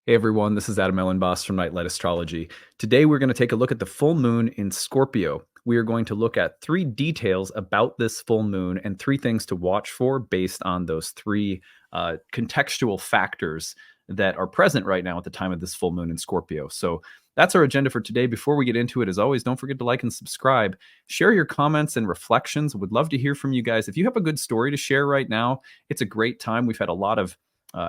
Hey everyone, this is Elenbaas from Nightlight Astrology. Today we're going to take a look at the full moon in Scorpio. We are going to look at 3 details about this full moon and 3 things to watch for based on those 3 contextual factors that are present right now at the time of this full moon in Scorpio. So that's our agenda for today. Before we get into it, as always, don't forget to like and subscribe. Share your comments and reflections. Would love to hear from you guys. If you have a good story to share right now, it's a great time. We've had a lot of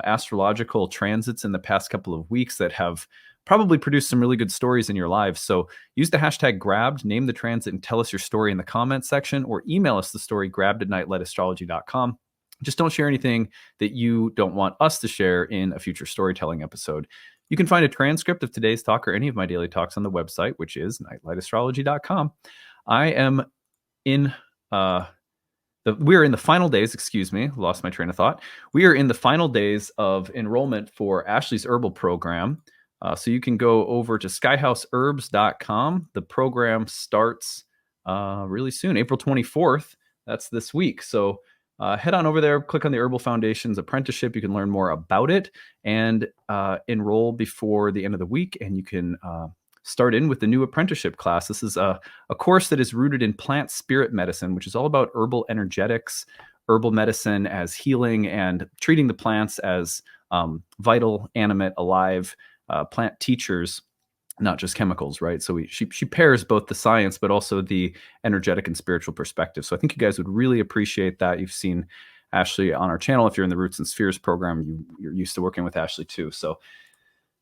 astrological transits in the past couple of weeks that have probably produced some really good stories in your lives. So use the hashtag grabbed, name the transit, and tell us your story in the comments section, or email us the story grabbed@nightlightastrology.com. Just don't share anything that you don't want us to share in a future storytelling episode. You can find a transcript of today's talk or any of my daily talks on the website, which is nightlightastrology.com. I am in we are in the final days, lost my train of thought. We are in the final days of enrollment for Ashley's Herbal program. So you can go over to skyhouseherbs.com. The program starts really soon, April 24th. That's this week. So head on over there, click on the Herbal Foundation's apprenticeship. You can learn more about it and enroll before the end of the week. And you can start in with the new apprenticeship class. This is a course that is rooted in plant spirit medicine, which is all about herbal energetics, herbal medicine as healing, and treating the plants as vital, animate, alive plant teachers, not just chemicals, right? So she pairs both the science, but also the energetic and spiritual perspective. So I think you guys would really appreciate that. You've seen Ashley on our channel. If you're in the Roots and Spheres program, you're used to working with Ashley too. So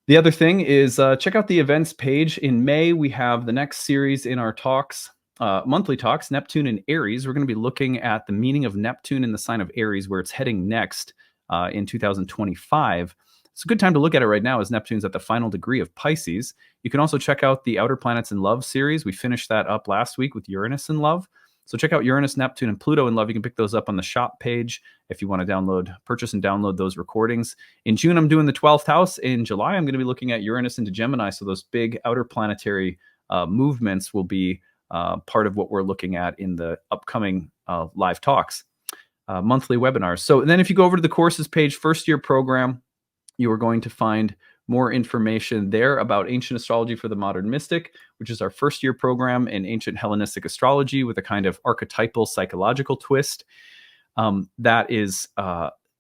the other thing is check out the events page. In May, we have the next series in our talks, monthly talks, Neptune and Aries. We're going to be looking at the meaning of Neptune in the sign of Aries, where it's heading next in 2025. It's a good time to look at it right now as Neptune's at the final degree of Pisces. You can also check out the Outer Planets in Love series. We finished that up last week with Uranus in Love. So check out Uranus, Neptune, and Pluto in Love. You can pick those up on the shop page if you want to purchase and download those recordings. In June, I'm doing the 12th house. In July, I'm going to be looking at Uranus into Gemini. So those big outer planetary movements will be part of what we're looking at in the upcoming live talks, monthly webinars. So then if you go over to the courses page, first year program, you are going to find more information there about ancient astrology for the modern mystic, which is our first year program in ancient Hellenistic astrology with a kind of archetypal psychological twist. That is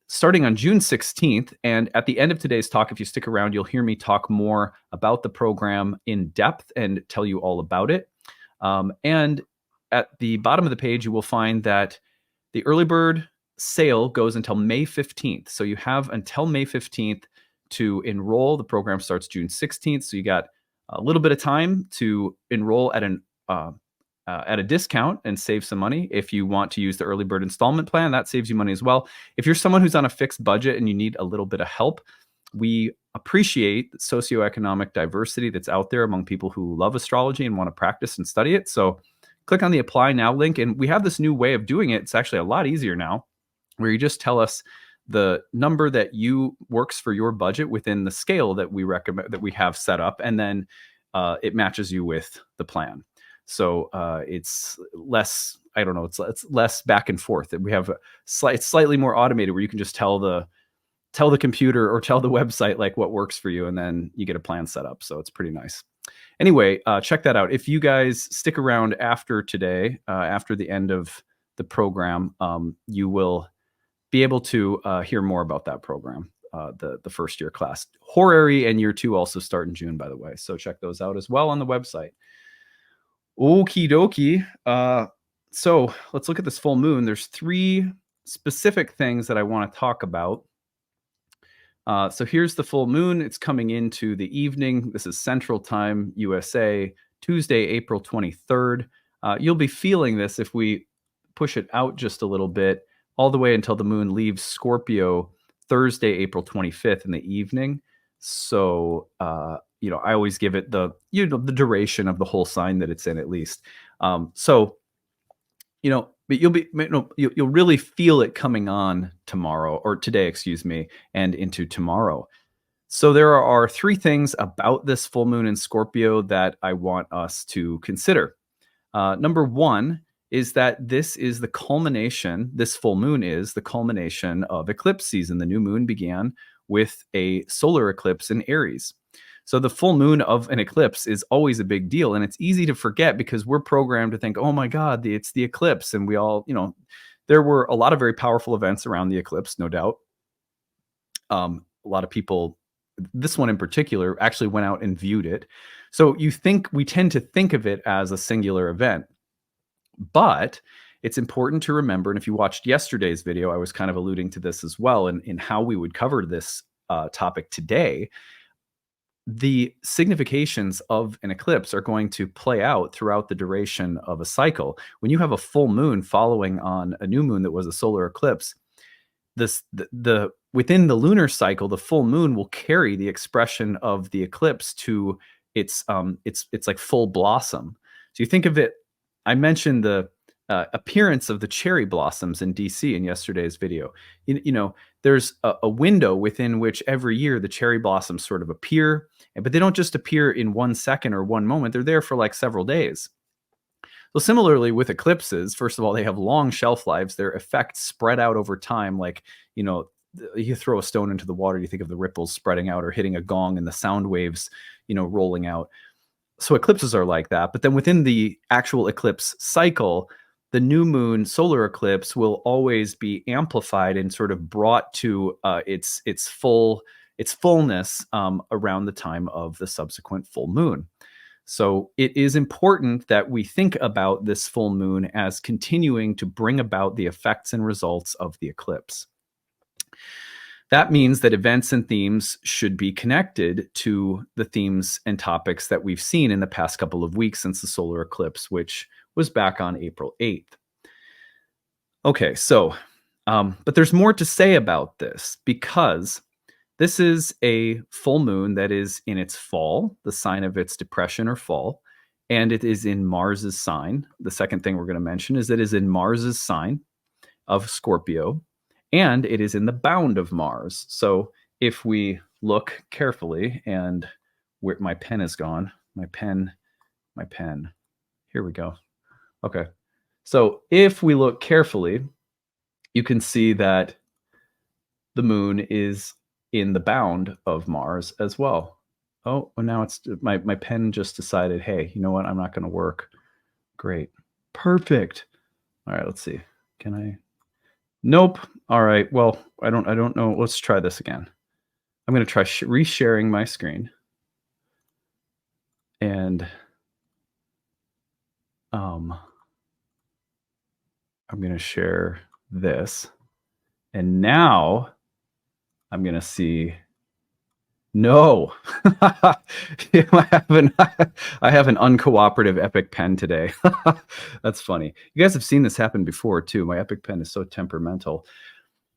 starting on June 16th. And at the end of today's talk, if you stick around, you'll hear me talk more about the program in depth and tell you all about it. And at the bottom of the page, you will find that the early bird sale goes until May 15th. So you have until May 15th to enroll. The program starts June 16th. So you got a little bit of time to enroll at a discount and save some money. If you want to use the early bird installment plan, that saves you money as well. If you're someone who's on a fixed budget and you need a little bit of help, we appreciate the socioeconomic diversity that's out there among people who love astrology and want to practice and study it. So click on the Apply Now link. And we have this new way of doing it. It's actually a lot easier now, where you just tell us the number that works for your budget within the scale that we recommend, that we have set up, and then it matches you with the plan. So it's less, it's less back and forth. We have it's slightly more automated, where you can just tell the computer or tell the website like what works for you, and then you get a plan set up. So it's pretty nice. Anyway, check that out. If you guys stick around after today, after the end of the program, you will be able to hear more about that program, the first year class. Horary and year 2 also start in June, by the way. So check those out as well on the website. Okie dokie. So let's look at this full moon. There's 3 specific things that I want to talk about. So here's the full moon. It's coming into the evening. This is Central Time, USA, Tuesday, April 23rd. You'll be feeling this if we push it out just a little bit, all the way until the moon leaves Scorpio Thursday, April 25th in the evening. So, I always give it the duration of the whole sign that it's in, at least. But you'll really feel it coming on tomorrow, or today, and into tomorrow. So there are 3 things about this full moon in Scorpio that I want us to consider. Number 1 is that this full moon is the culmination of eclipse season. The new moon began with a solar eclipse in Aries. So the full moon of an eclipse is always a big deal. And it's easy to forget because we're programmed to think, oh my God, it's the eclipse. And we all, there were a lot of very powerful events around the eclipse, no doubt. A lot of people, this one in particular, actually went out and viewed it. So we tend to think of it as a singular event. But it's important to remember, and if you watched yesterday's video, I was kind of alluding to this as well in how we would cover this topic today. The significations of an eclipse are going to play out throughout the duration of a cycle. When you have a full moon following on a new moon that was a solar eclipse, within the lunar cycle, the full moon will carry the expression of the eclipse to its like full blossom. So you think of it, I mentioned the appearance of the cherry blossoms in DC in yesterday's video. There's a window within which every year the cherry blossoms sort of appear, but they don't just appear in 1 second or 1 moment. They're there for like several days. So similarly with eclipses, first of all, they have long shelf lives. Their effects spread out over time. Like, you throw a stone into the water, you think of the ripples spreading out, or hitting a gong and the sound waves, rolling out. So eclipses are like that. But then within the actual eclipse cycle, the new moon solar eclipse will always be amplified and sort of brought to its fullness around the time of the subsequent full moon. So it is important that we think about this full moon as continuing to bring about the effects and results of the eclipse. That means that events and themes should be connected to the themes and topics that we've seen in the past couple of weeks since the solar eclipse, which was back on April 8th. Okay, so, but there's more to say about this because this is a full moon that is in its fall, the sign of its depression or fall, and it is in Mars's sign. The second thing we're going to mention is that it is in Mars's sign of Scorpio, and it is in the bound of Mars. So if we look carefully, and where my pen is gone, my pen, here we go. Okay. So if we look carefully, you can see that the moon is in the bound of Mars as well. Oh, well, now it's my pen just decided, hey, you know what? I'm not going to work. Great. Perfect. All right, let's see. Can I? Nope. All right. Well, I don't know. Let's try this again. I'm going to try resharing my screen. And I'm going to share this. And now I'm going to see. No, I have an uncooperative Epic Pen today. That's funny. You guys have seen this happen before too. My Epic Pen is so temperamental.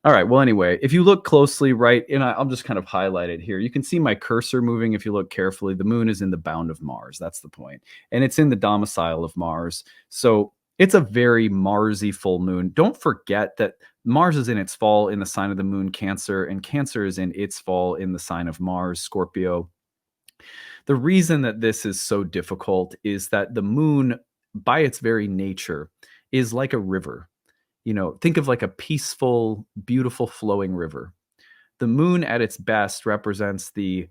All right. Well, anyway, if you look closely, right, and I'll just kind of highlight it here. You can see my cursor moving. If you look carefully, the moon is in the bound of Mars. That's the point. And it's in the domicile of Mars. So it's a very Marsy full moon. Don't forget that Mars is in its fall in the sign of the moon, Cancer, and Cancer is in its fall in the sign of Mars, Scorpio. The reason that this is so difficult is that the moon, by its very nature, is like a river. Think of like a peaceful, beautiful flowing river. The moon at its best represents the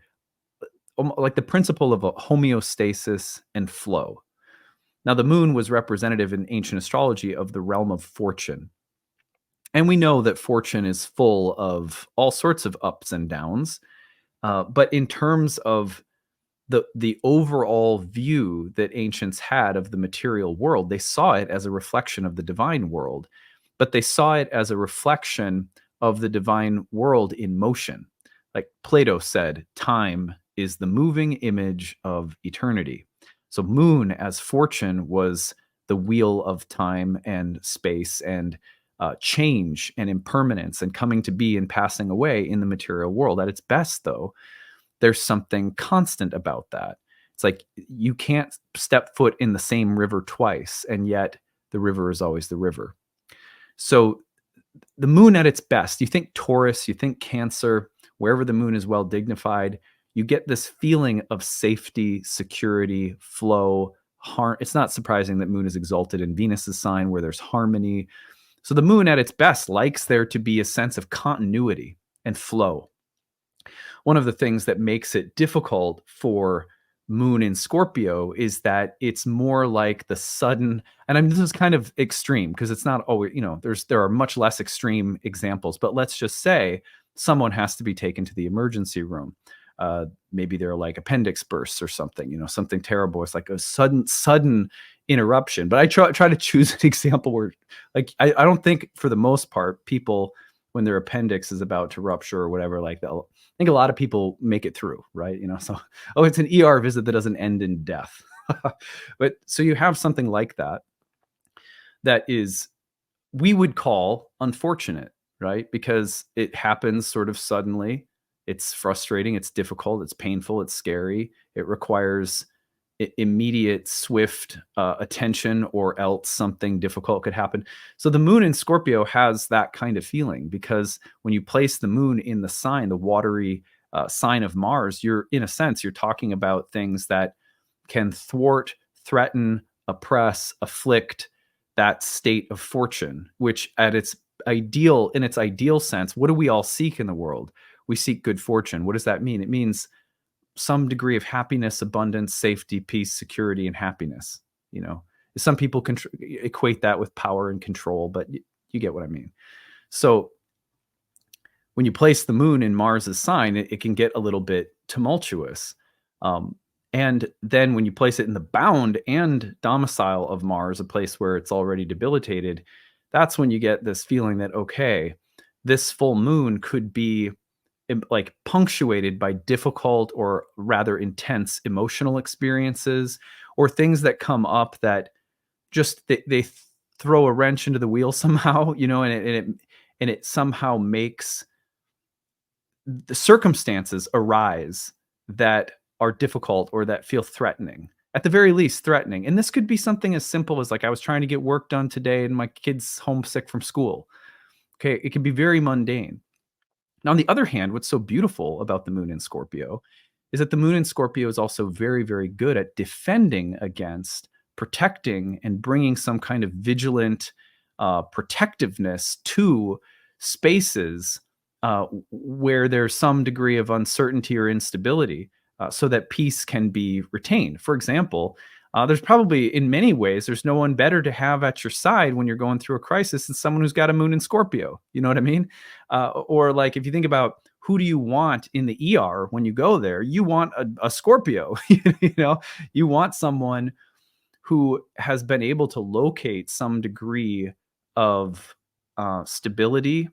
principle of a homeostasis and flow. Now, the moon was representative in ancient astrology of the realm of fortune. And we know that fortune is full of all sorts of ups and downs. But in terms of the overall view that ancients had of the material world, they saw it as a reflection of the divine world. But they saw it as a reflection of the divine world in motion. Like Plato said, time is the moving image of eternity. So moon as fortune was the wheel of time and space and change and impermanence and coming to be and passing away in the material world. At its best, though, there's something constant about that. It's like you can't step foot in the same river twice, and yet the river is always the river. So the moon at its best, you think Taurus, you think Cancer, wherever the moon is well dignified, you get this feeling of safety, security, flow, it's not surprising that moon is exalted in Venus's sign where there's harmony. So the moon at its best likes there to be a sense of continuity and flow. one of the things that makes it difficult for moon in Scorpio is that it's more like the sudden, and I mean, this is kind of extreme because it's not always, there are much less extreme examples, but let's just say someone has to be taken to the emergency room. Maybe they're like appendix bursts or something, something terrible. It's like a sudden interruption. But I try to choose an example where, like, I don't think for the most part, people, when their appendix is about to rupture or whatever, like I think a lot of people make it through, right? So, oh, it's an ER visit that doesn't end in death. But so you have something like that is, we would call unfortunate, right? Because it happens sort of suddenly. It's frustrating, it's difficult, it's painful, it's scary. It requires immediate, swift attention, or else something difficult could happen. So the moon in Scorpio has that kind of feeling because when you place the moon in the sign, the watery sign of Mars, in a sense, you're talking about things that can thwart, threaten, oppress, afflict that state of fortune, which in its ideal sense, what do we all seek in the world? We seek good fortune. What does that mean? It means some degree of happiness, abundance, safety, peace, security, and happiness. Some people equate that with power and control, but you get what I mean. So when you place the moon in Mars's sign, it can get a little bit tumultuous. And then when you place it in the bound and domicile of Mars, a place where it's already debilitated, that's when you get this feeling that, okay, this full moon could be like punctuated by difficult or rather intense emotional experiences, or things that come up that just they throw a wrench into the wheel somehow, and it somehow makes the circumstances arise that are difficult or that feel threatening. At the very least, threatening. And this could be something as simple as, like, I was trying to get work done today and my kid's homesick from school. Okay, it can be very mundane. Now, on the other hand, what's so beautiful about the moon in Scorpio is that the moon in Scorpio is also very, very good at defending against, protecting, and bringing some kind of vigilant protectiveness to spaces where there's some degree of uncertainty or instability, so that peace can be retained. For example, there's probably, in many ways, there's no one better to have at your side when you're going through a crisis than someone who's got a moon in Scorpio. You know what I mean? Or like, if you think about who do you want in the ER when you go there, you want a Scorpio. You want someone who has been able to locate some degree of stability,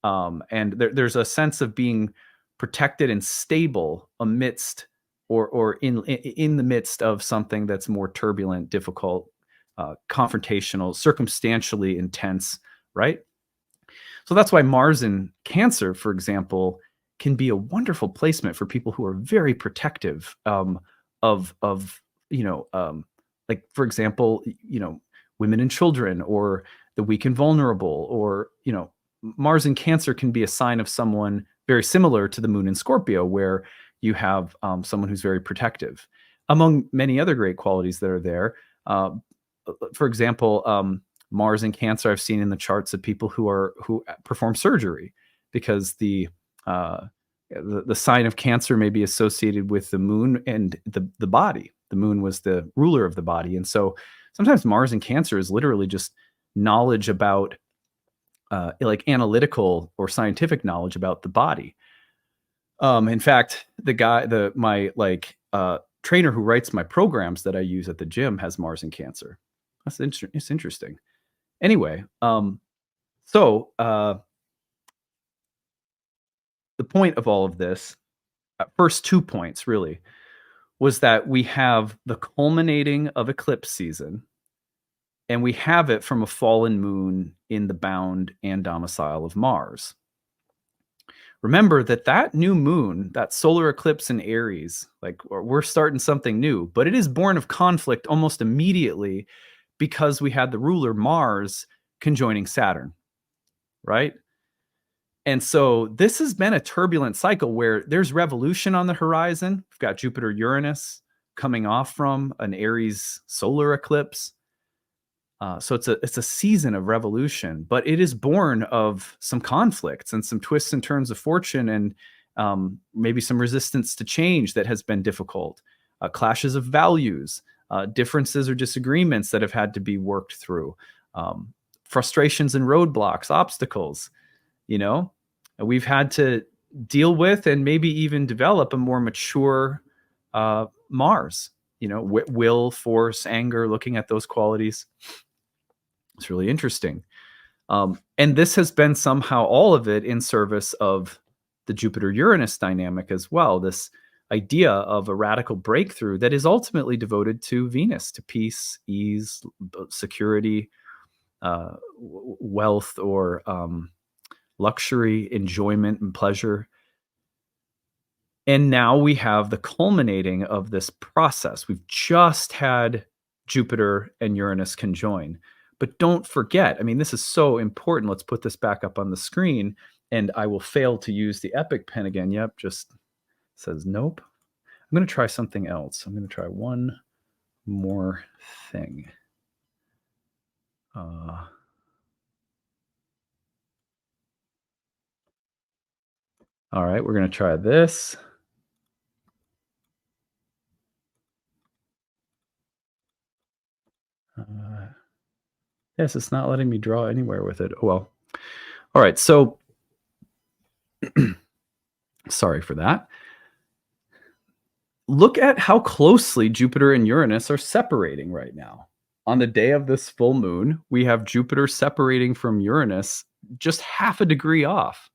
and there's a sense of being protected and stable amidst or in the midst of something that's more turbulent, difficult, confrontational, circumstantially intense, right? So that's why Mars in Cancer, for example, can be a wonderful placement for people who are very protective of like, for example, women and children, or the weak and vulnerable, or Mars in Cancer can be a sign of someone very similar to the moon in Scorpio, where you have someone who's very protective, among many other great qualities that are there. For example, Mars in Cancer, I've seen in the charts of people who perform surgery, because the sign of Cancer may be associated with the moon and the body. The moon was the ruler of the body, and so sometimes Mars in Cancer is literally just knowledge about, like, analytical or scientific knowledge about the body. In fact, my trainer who writes my programs that I use at the gym has Mars in Cancer. It's interesting. Anyway, so the point of all of this, first 2 points really, was that we have the culminating of eclipse season, and we have it from a fallen moon in the bound and domicile of Mars. Remember that new moon, that solar eclipse in Aries, like, we're starting something new, but it is born of conflict almost immediately, because we had the ruler Mars conjoining Saturn, right? And so this has been a turbulent cycle where there's revolution on the horizon. We've got Jupiter Uranus coming off from an Aries solar eclipse. So it's a season of revolution, but it is born of some conflicts and some twists and turns of fortune, maybe some resistance to change that has been difficult, clashes of values, differences or disagreements that have had to be worked through, um, frustrations and roadblocks, obstacles, you know, we've had to deal with and maybe even develop a more mature Mars, will, force, anger, looking at those qualities. It's really interesting. And this has been somehow all of it in service of the Jupiter Uranus dynamic as well. This idea of a radical breakthrough that is ultimately devoted to Venus, to peace, ease, security, wealth, or luxury, enjoyment, and pleasure. And now we have the culminating of this process. We've just had Jupiter and Uranus conjoin. But don't forget, I mean, this is so important. Let's put this back up on the screen. And I will fail to use the Epic pen again. Yep, just says nope. I'm going to try something else. I'm going to try one more thing. All right, we're going to try this. Yes, it's not letting me draw anywhere with it. Oh, well. All right, so sorry for that. Look at how closely Jupiter and Uranus are separating right now. On the day of this full moon, we have Jupiter separating from Uranus just half a degree off.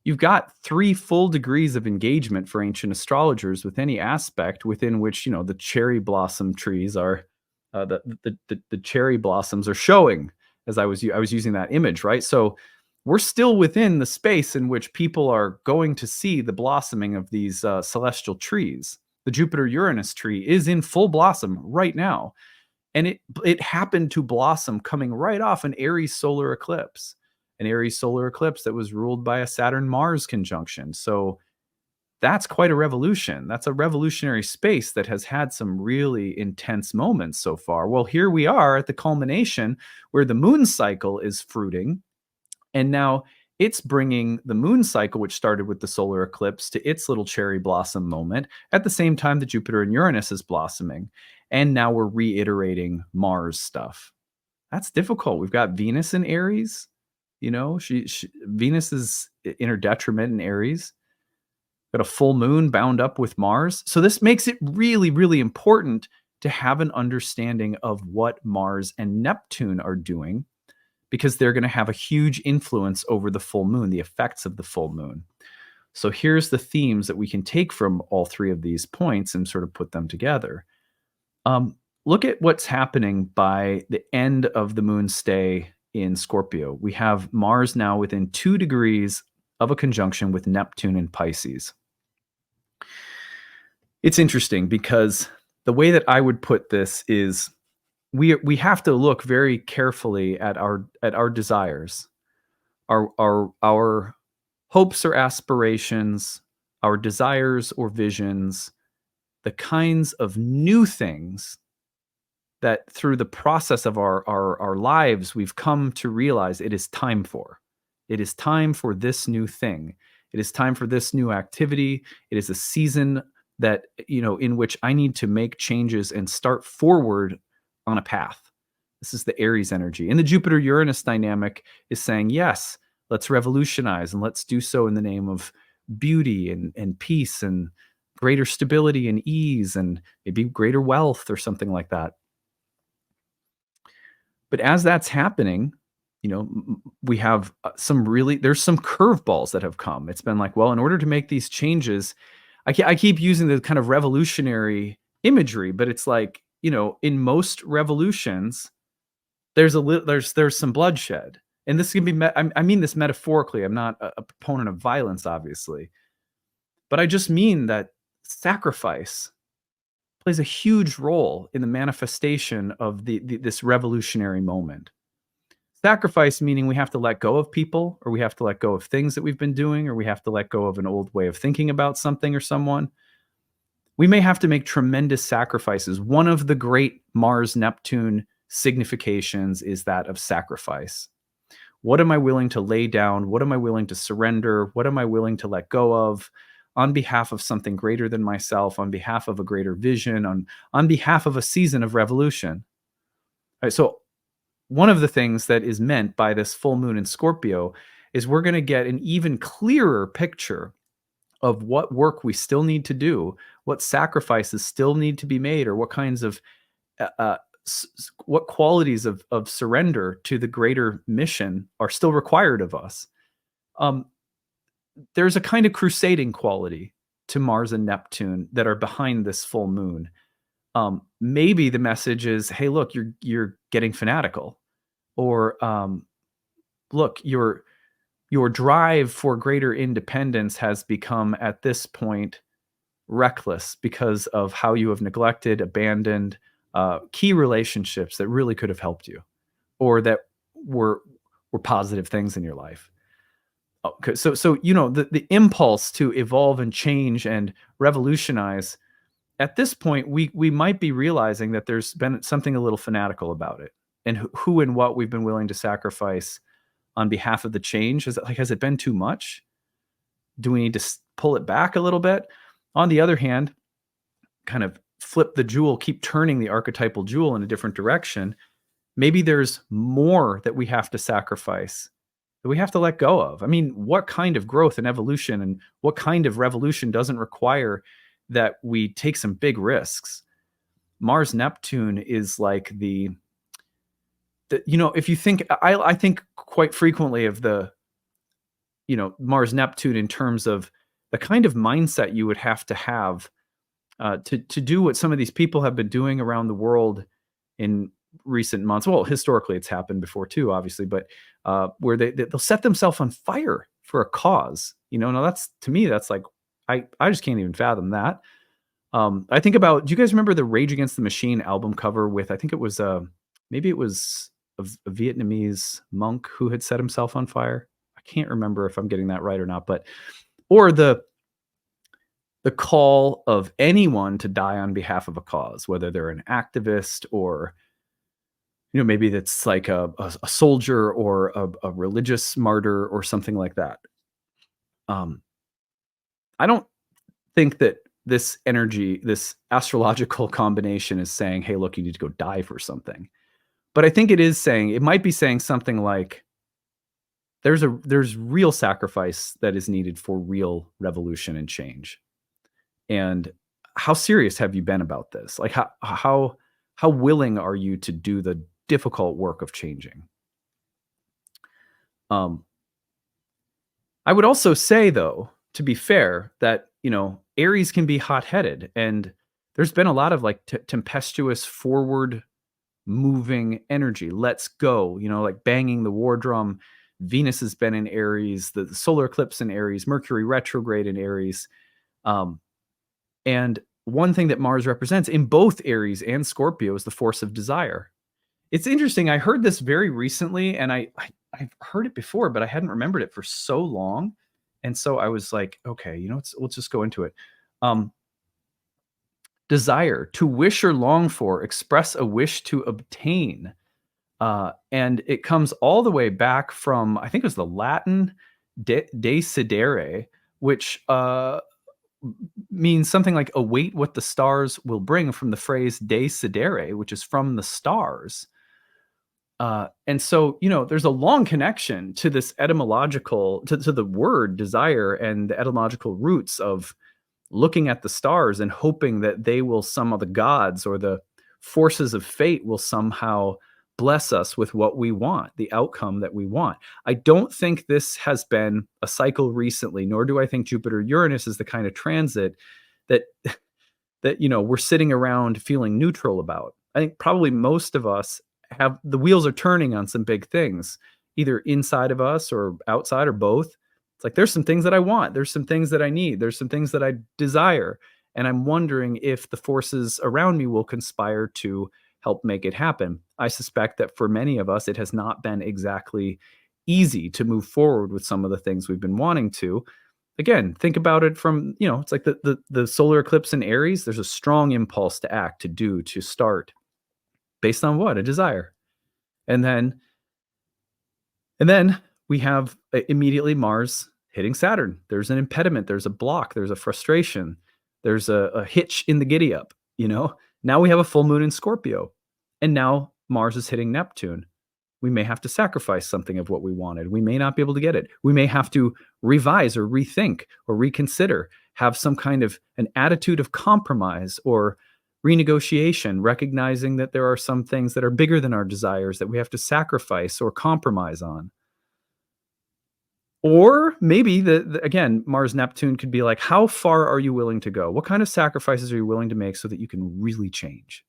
You've got 3 full degrees of engagement for ancient astrologers with any aspect within which, the cherry blossom trees are, the cherry blossoms are showing. As I was using that image, right? So we're still within the space in which people are going to see the blossoming of these celestial trees. The Jupiter Uranus tree is in full blossom right now, and it happened to blossom coming right off an Aries solar eclipse. An Aries solar eclipse that was ruled by a Saturn-Mars conjunction. So that's quite a revolution. That's a revolutionary space that has had some really intense moments so far. Well, here we are at the culmination where the moon cycle is fruiting. And now it's bringing the moon cycle, which started with the solar eclipse, to its little cherry blossom moment at the same time that Jupiter and Uranus is blossoming. And now we're reiterating Mars stuff. That's difficult. We've got Venus in Aries. Venus is in her detriment in Aries. Got a full moon bound up with Mars. So this makes it really, really important to have an understanding of what Mars and Neptune are doing, because they're going to have a huge influence over the full moon, the effects of the full moon. So here's the themes that we can take from all 3 of these points and sort of put them together. Look at what's happening by the end of the moon stay in Scorpio. We have Mars now within 2 degrees of a conjunction with Neptune in Pisces. It's interesting because the way that I would put this is we have to look very carefully at our desires, our hopes or aspirations, our desires or visions, the kinds of new things that through the process of our lives, we've come to realize it is time for. It is time for this new thing. It is time for this new activity. It is a season that, in which I need to make changes and start forward on a path. This is the Aries energy. And the Jupiter-Uranus dynamic is saying, yes, let's revolutionize, and let's do so in the name of beauty and peace and greater stability and ease and maybe greater wealth or something like that. But as that's happening, we have there's some curveballs that have come. It's been like, well, in order to make these changes, I keep using the kind of revolutionary imagery, but it's like, in most revolutions, there's some bloodshed. And this can be, I mean this metaphorically. I'm not a proponent of violence, obviously. But I just mean that sacrifice plays a huge role in the manifestation of this revolutionary moment. Sacrifice meaning we have to let go of people, or we have to let go of things that we've been doing, or we have to let go of an old way of thinking about something or someone. We may have to make tremendous sacrifices. One of the great Mars-Neptune significations is that of sacrifice. What am I willing to lay down? What am I willing to surrender? What am I willing to let go of on behalf of something greater than myself, on behalf of a greater vision, on behalf of a season of revolution? Right, so one of the things that is meant by this full moon in Scorpio is we're going to get an even clearer picture of what work we still need to do, what sacrifices still need to be made, or what kinds of what qualities of surrender to the greater mission are still required of us. Um, there's a kind of crusading quality to Mars and Neptune that are behind this full moon. Maybe the message is, "Hey, look, you're getting fanatical," or "Look, your drive for greater independence has become at this point reckless because of how you have neglected, abandoned key relationships that really could have helped you, or that were were positive things in your life." Okay, so the impulse to evolve and change and revolutionize, at this point we might be realizing that there's been something a little fanatical about it, and who and what we've been willing to sacrifice on behalf of the change. Has it been too much? Do we need to pull it back a little bit? On the other hand, kind of flip the jewel, keep turning the archetypal jewel in a different direction. Maybe there's more that we have to sacrifice, that we have to let go of. I mean, what kind of growth and evolution and what kind of revolution doesn't require that we take some big risks? Mars Neptune is like if you think, I think quite frequently of the Mars Neptune in terms of the kind of mindset you would have to have to do what some of these people have been doing around the world in recent months. Well, historically, it's happened before too, obviously, but where they'll set themselves on fire for a cause. Now that's, to me, that's like, I just can't even fathom that. I think about, do you guys remember the Rage Against the Machine album cover with, I think it was maybe it was a Vietnamese monk who had set himself on fire. I can't remember if I'm getting that right or not, but or the call of anyone to die on behalf of a cause, whether they're an activist or maybe that's like a soldier or a religious martyr or something like that. I don't think that this energy, this astrological combination is saying, "Hey, look, you need to go die for something." But I think it might be saying something like, there's real sacrifice that is needed for real revolution and change. And how serious have you been about this? Like how willing are you to do the difficult work of changing? Um, I would also say, though, to be fair, that Aries can be hot-headed, and there's been a lot of like tempestuous, forward moving energy. Let's go, like banging the war drum. Venus has been in Aries, the solar eclipse in Aries, Mercury retrograde in Aries. And one thing that Mars represents in both Aries and Scorpio is the force of desire. It's interesting. I heard this very recently, and I've heard it before, but I hadn't remembered it for so long. And so I was like, okay, let's just go into it. Desire, to wish or long for, express a wish to obtain. And it comes all the way back from, I think it was the Latin desidere, which means something like await what the stars will bring, from the phrase desidere, which is from the stars. And so, there's a long connection to this etymological, to the word desire and the etymological roots of looking at the stars and hoping that they will, some of the gods or the forces of fate will somehow bless us with what we want, the outcome that we want. I don't think this has been a cycle recently, nor do I think Jupiter Uranus is the kind of transit that we're sitting around feeling neutral about. I think probably most of us have, the wheels are turning on some big things, either inside of us or outside or both. It's like, there's some things that I want, there's some things that I need, there's some things that I desire, and I'm wondering if the forces around me will conspire to help make it happen. I suspect that for many of us, it has not been exactly easy to move forward with some of the things we've been wanting to. Again, think about it from, it's like the solar eclipse in Aries. There's a strong impulse to act, to do, to start, based on what? A desire. And then And then we have immediately Mars hitting Saturn. There's an impediment, there's a block, there's a frustration, there's a hitch in the giddy up, you know? Now we have a full moon in Scorpio. And now Mars is hitting Neptune. We may have to sacrifice something of what we wanted. We may not be able to get it. We may have to revise or rethink or reconsider, have some kind of an attitude of compromise or renegotiation, recognizing that there are some things that are bigger than our desires that we have to sacrifice or compromise on. Or maybe again, Mars Neptune could be like, how far are you willing to go? What kind of sacrifices are you willing to make so that you can really change,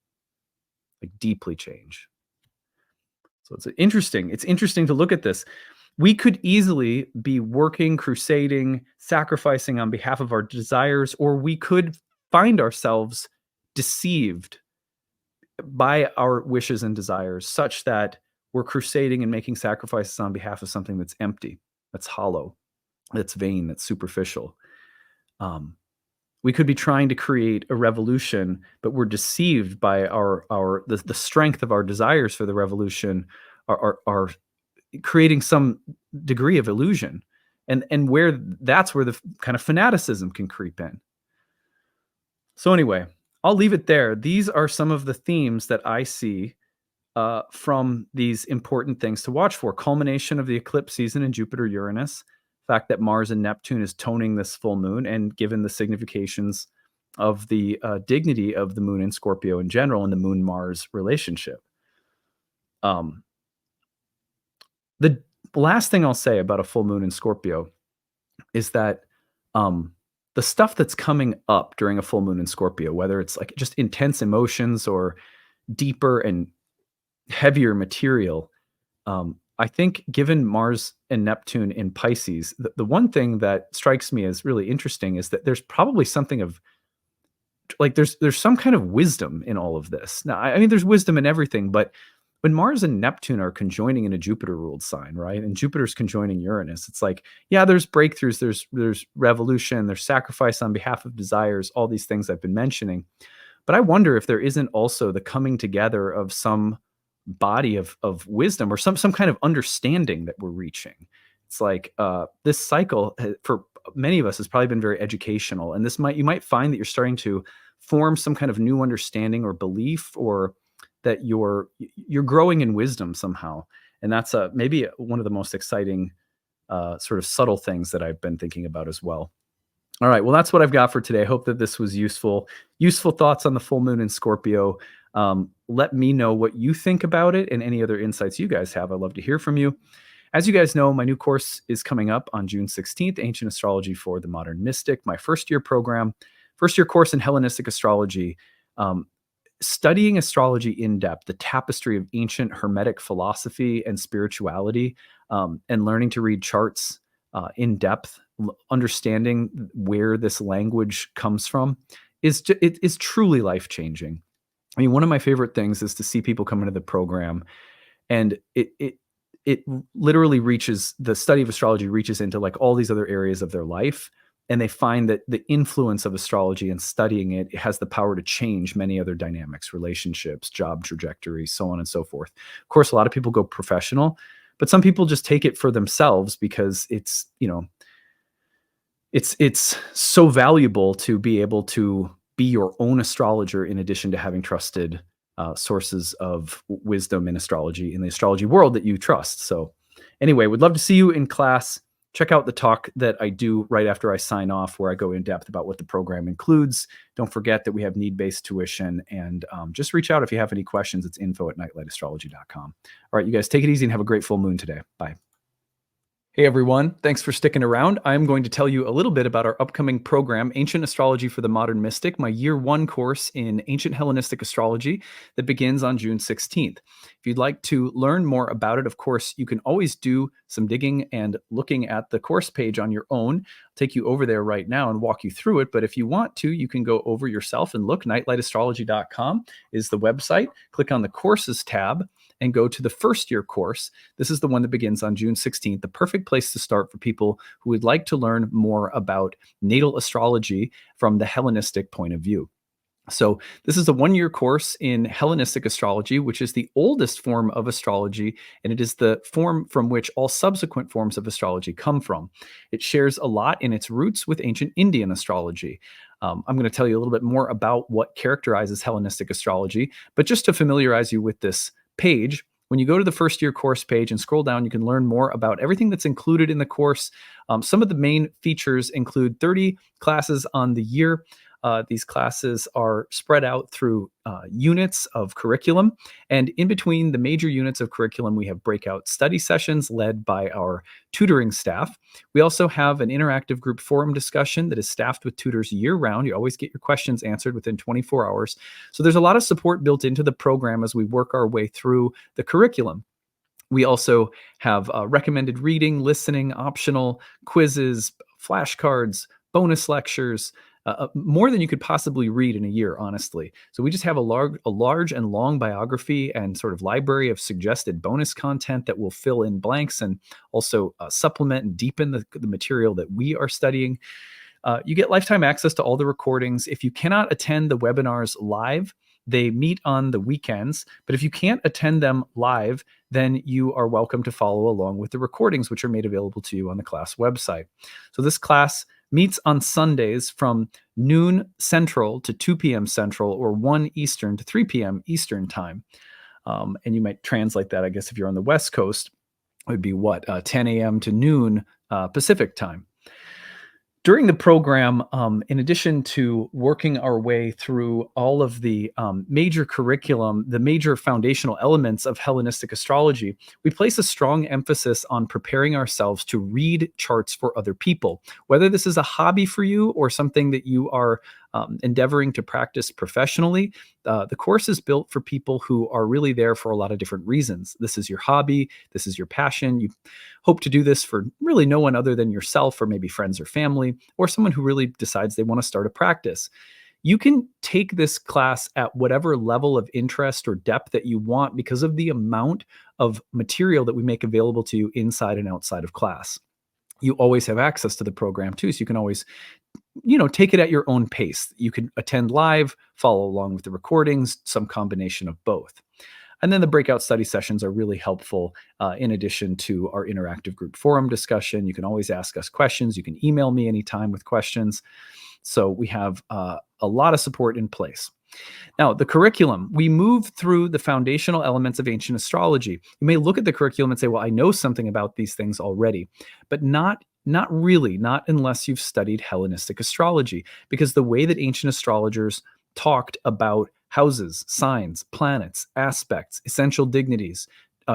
like deeply change? So it's interesting to look at this. We could easily be working, crusading, sacrificing on behalf of our desires, or we could find ourselves deceived by our wishes and desires such that we're crusading and making sacrifices on behalf of something that's empty, that's hollow, that's vain, that's superficial. Um, we could be trying to create a revolution, but we're deceived by the strength of our desires for the revolution are creating some degree of illusion, and that's where the kind of fanaticism can creep in. So anyway, I'll leave it there. These are some of the themes that I see from these important things to watch for. Culmination of the eclipse season in Jupiter-Uranus, fact that Mars and Neptune is toning this full moon, and given the significations of the dignity of the moon in Scorpio in general and the moon-Mars relationship. The last thing I'll say about a full moon in Scorpio is that the stuff that's coming up during a full moon in Scorpio, whether it's like just intense emotions or deeper and heavier material, I think given Mars and Neptune in Pisces, the one thing that strikes me as really interesting is that there's probably something of like there's some kind of wisdom in all of this. Now, I mean, there's wisdom in everything, but when Mars and Neptune are conjoining in a Jupiter-ruled sign, right? And Jupiter's conjoining Uranus, it's like, yeah, there's breakthroughs, there's revolution, there's sacrifice on behalf of desires, all these things I've been mentioning. But I wonder if there isn't also the coming together of some body of wisdom or some kind of understanding that we're reaching. It's like this cycle for many of us has probably been very educational, and you might find that you're starting to form some kind of new understanding or belief, or that you're growing in wisdom somehow. And that's maybe one of the most exciting sort of subtle things that I've been thinking about as well. All right, well, that's what I've got for today. I hope that this was useful thoughts on the full moon in Scorpio. Let me know what you think about it and any other insights you guys have. I'd love to hear from you. As you guys know, my new course is coming up on June 16th, Ancient Astrology for the Modern Mystic, my first-year program, first-year course in Hellenistic astrology, studying astrology in depth, the tapestry of ancient Hermetic philosophy and spirituality, and learning to read charts in depth, understanding where this language comes from is truly life-changing. I mean, one of my favorite things is to see people come into the program, and it literally reaches, the study of astrology reaches into like all these other areas of their life, and they find that the influence of astrology and studying it has the power to change many other dynamics, relationships, job trajectories, so on and so forth. Of course, a lot of people go professional, but some people just take it for themselves because it's, you know, it's so valuable to be able to be your own astrologer in addition to having trusted sources of wisdom in astrology, in the astrology world that you trust. So anyway, would love to see you in class. Check out the talk that I do right after I sign off, where I go in depth about what the program includes. Don't forget that we have need-based tuition, and just reach out if you have any questions. It's info@nightlightastrology.com. All right, you guys take it easy and have a great full moon today. Bye. Hey everyone, thanks for sticking around. I'm going to tell you a little bit about our upcoming program, Ancient Astrology for the Modern Mystic, my year 1 course in ancient Hellenistic astrology that begins on June 16th. If you'd like to learn more about it, of course, you can always do some digging and looking at the course page on your own. I'll take you over there right now and walk you through it. But if you want to, you can go over yourself and look. Nightlightastrology.com is the website. Click on the courses tab and go to the first year course. This is the one that begins on June 16th, the perfect place to start for people who would like to learn more about natal astrology from the Hellenistic point of view. So, this is a 1 year course in Hellenistic astrology, which is the oldest form of astrology, and it is the form from which all subsequent forms of astrology come from. It shares a lot in its roots with ancient Indian astrology. I'm going to tell you a little bit more about what characterizes Hellenistic astrology, but just to familiarize you with this page, when you go to the 1st year course page and scroll down, you can learn more about everything that's included in the course. Some of the main features include 30 classes on the year. These classes are spread out through units of curriculum. And in between the major units of curriculum, we have breakout study sessions led by our tutoring staff. We also have an interactive group forum discussion that is staffed with tutors year round. You always get your questions answered within 24 hours. So there's a lot of support built into the program as we work our way through the curriculum. We also have recommended reading, listening, optional quizzes, flashcards, bonus lectures, more than you could possibly read in a year, honestly. So we just have a large and long biography and sort of library of suggested bonus content that will fill in blanks and also supplement and deepen the material that we are studying. You get lifetime access to all the recordings. If you cannot attend the webinars live, they meet on the weekends. But if you can't attend them live, then you are welcome to follow along with the recordings, which are made available to you on the class website. So this class meets on Sundays from noon Central to 2 p.m. Central, or 1 Eastern to 3 p.m. Eastern time. And you might translate that, I guess, if you're on the West Coast, it would be 10 a.m. to noon Pacific time. During the program, in addition to working our way through all of the major curriculum, the major foundational elements of Hellenistic astrology, we place a strong emphasis on preparing ourselves to read charts for other people. Whether this is a hobby for you or something that you are endeavoring to practice professionally, the course is built for people who are really there for a lot of different reasons. This is your hobby, this is your passion. You hope to do this for really no one other than yourself, or maybe friends or family, or someone who really decides they want to start a practice. You can take this class at whatever level of interest or depth that you want because of the amount of material that we make available to you inside and outside of class. You always have access to the program too, so you can always take it at your own pace. You can attend live, follow along with the recordings, some combination of both. And then the breakout study sessions are really helpful in addition to our interactive group forum discussion. You can always ask us questions. You can email me anytime with questions. So we have a lot of support in place. Now, the curriculum, we move through the foundational elements of ancient astrology. You may look at the curriculum and say, well, I know something about these things already, but not really, not unless you've studied Hellenistic astrology, because the way that ancient astrologers talked about houses, signs, planets, aspects, essential dignities,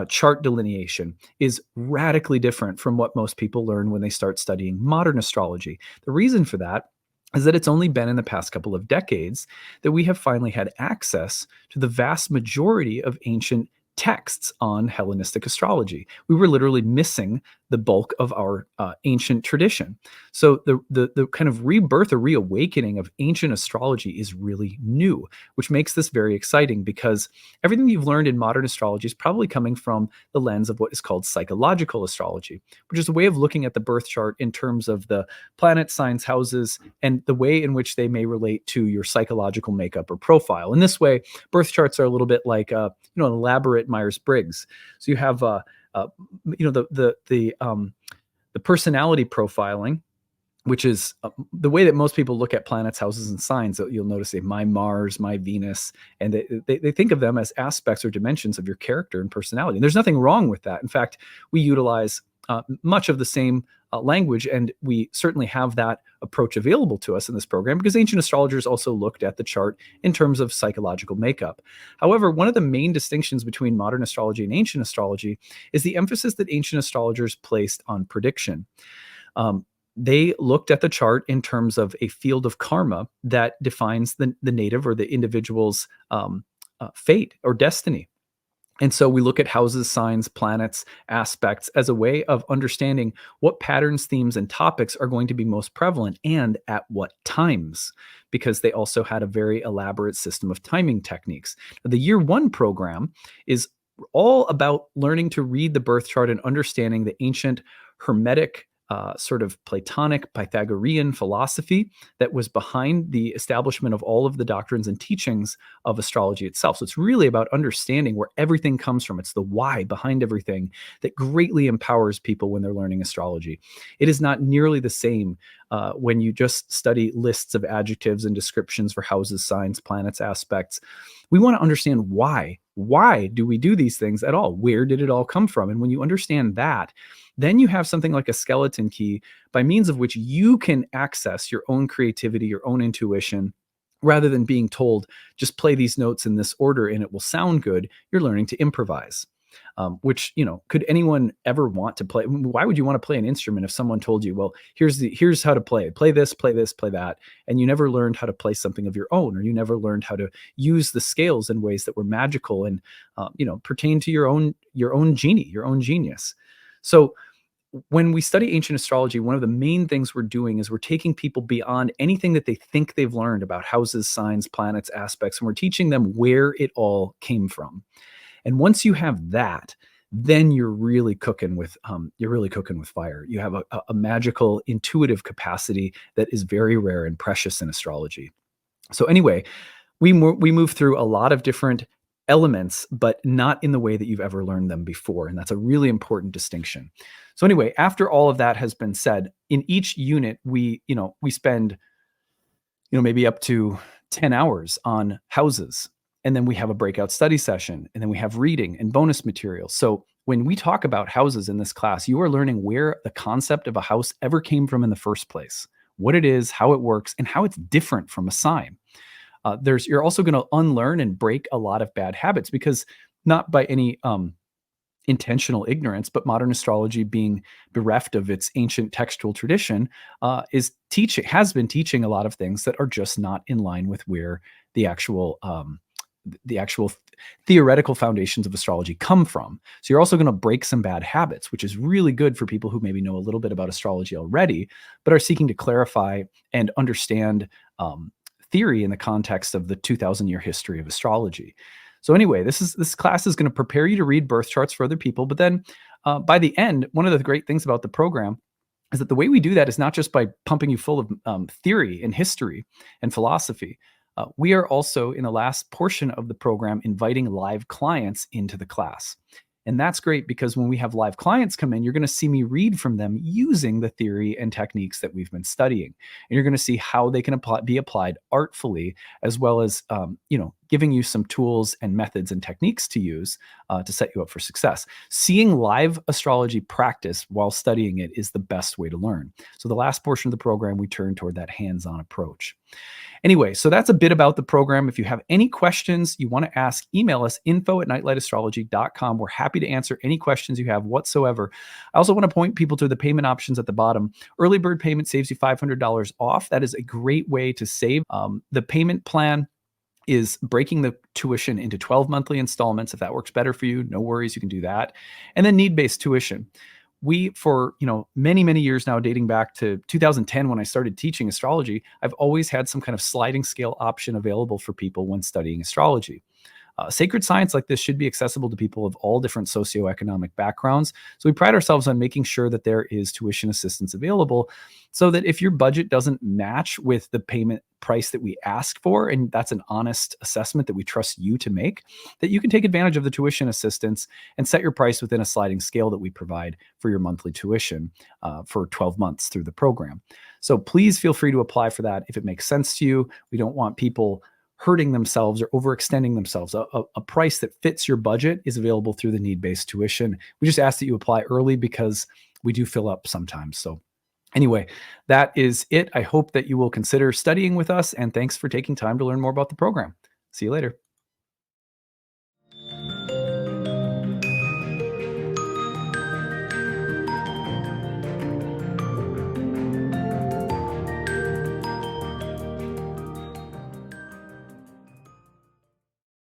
chart delineation is radically different from what most people learn when they start studying modern astrology. The reason for that is that it's only been in the past couple of decades that we have finally had access to the vast majority of ancient texts on Hellenistic astrology. We were literally missing the bulk of our ancient tradition. So the kind of rebirth or reawakening of ancient astrology is really new, which makes this very exciting because everything you've learned in modern astrology is probably coming from the lens of what is called psychological astrology, which is a way of looking at the birth chart in terms of the planet, signs, houses, and the way in which they may relate to your psychological makeup or profile. In this way, birth charts are a little bit like an elaborate Myers-Briggs. So you have the personality profiling, which is the way that most people look at planets, houses, and signs. So you'll notice my Mars, my Venus, and they think of them as aspects or dimensions of your character and personality. And there's nothing wrong with that. In fact, we utilize much of the same language, and we certainly have that approach available to us in this program because ancient astrologers also looked at the chart in terms of psychological makeup. However, one of the main distinctions between modern astrology and ancient astrology is the emphasis that ancient astrologers placed on prediction. They looked at the chart in terms of a field of karma that defines the native or the individual's fate or destiny. And so we look at houses, signs, planets, aspects as a way of understanding what patterns, themes, and topics are going to be most prevalent and at what times, because they also had a very elaborate system of timing techniques. The year one program is all about learning to read the birth chart and understanding the ancient Hermetic sort of Platonic Pythagorean philosophy that was behind the establishment of all of the doctrines and teachings of astrology itself. So it's really about understanding where everything comes from. It's the why behind everything that greatly empowers people when they're learning astrology. It is not nearly the same when you just study lists of adjectives and descriptions for houses, signs, planets, aspects. We want to understand why. Why do we do these things at all? Where did it all come from? And when you understand that, then you have something like a skeleton key by means of which you can access your own creativity, your own intuition, rather than being told, just play these notes in this order and it will sound good. You're learning to improvise. Which, could anyone ever want to play? Why would you want to play an instrument if someone told you, well, here's how to play this, play this, play that, and you never learned how to play something of your own, or you never learned how to use the scales in ways that were magical and pertain to your own genie, your own genius. So when we study ancient astrology, one of the main things we're doing is we're taking people beyond anything that they think they've learned about houses, signs, planets, aspects, and we're teaching them where it all came from. And once you have that, then you're really cooking with fire. You have a magical, intuitive capacity that is very rare and precious in astrology. So anyway, we move through a lot of different elements, but not in the way that you've ever learned them before. And that's a really important distinction. So anyway, after all of that has been said, in each unit, we spend, maybe up to 10 hours on houses. And then we have a breakout study session, and then we have reading and bonus material. So when we talk about houses in this class, you are learning where the concept of a house ever came from in the first place, what it is, how it works, and how it's different from a sign. You're also going to unlearn and break a lot of bad habits, because not by any intentional ignorance, but modern astrology, being bereft of its ancient textual tradition, has been teaching a lot of things that are just not in line with where the actual theoretical foundations of astrology come from. So you're also going to break some bad habits, which is really good for people who maybe know a little bit about astrology already, but are seeking to clarify and understand theory in the context of the 2,000-year history of astrology. So anyway, this class is going to prepare you to read birth charts for other people. But then by the end, one of the great things about the program is that the way we do that is not just by pumping you full of theory and history and philosophy. We are also, in the last portion of the program, inviting live clients into the class. And that's great, because when we have live clients come in, you're going to see me read from them using the theory and techniques that we've been studying. And you're going to see how they can be applied artfully, as well as, giving you some tools and methods and techniques to use to set you up for success. Seeing live astrology practice while studying it is the best way to learn. So the last portion of the program, we turn toward that hands-on approach. Anyway, so that's a bit about the program. If you have any questions you want to ask, email us, info@nightlightastrology.com. We're happy to answer any questions you have whatsoever. I also want to point people to the payment options at the bottom. Early bird payment saves you $500 off. That is a great way to save. The payment plan is breaking the tuition into 12 monthly installments. If that works better for you, no worries, you can do that. And then need-based tuition. We, for many, many years now, dating back to 2010 when I started teaching astrology, I've always had some kind of sliding scale option available for people when studying astrology. Sacred science like this should be accessible to people of all different socioeconomic backgrounds. So we pride ourselves on making sure that there is tuition assistance available, so that if your budget doesn't match with the payment price that we ask for, and that's an honest assessment that we trust you to make, that you can take advantage of the tuition assistance and set your price within a sliding scale that we provide for your monthly tuition for 12 months through the program. So please feel free to apply for that if it makes sense to you. We don't want people hurting themselves or overextending themselves. A price that fits your budget is available through the need-based tuition. We just ask that you apply early, because we do fill up sometimes. So anyway, that is it. I hope that you will consider studying with us, and thanks for taking time to learn more about the program. See you later.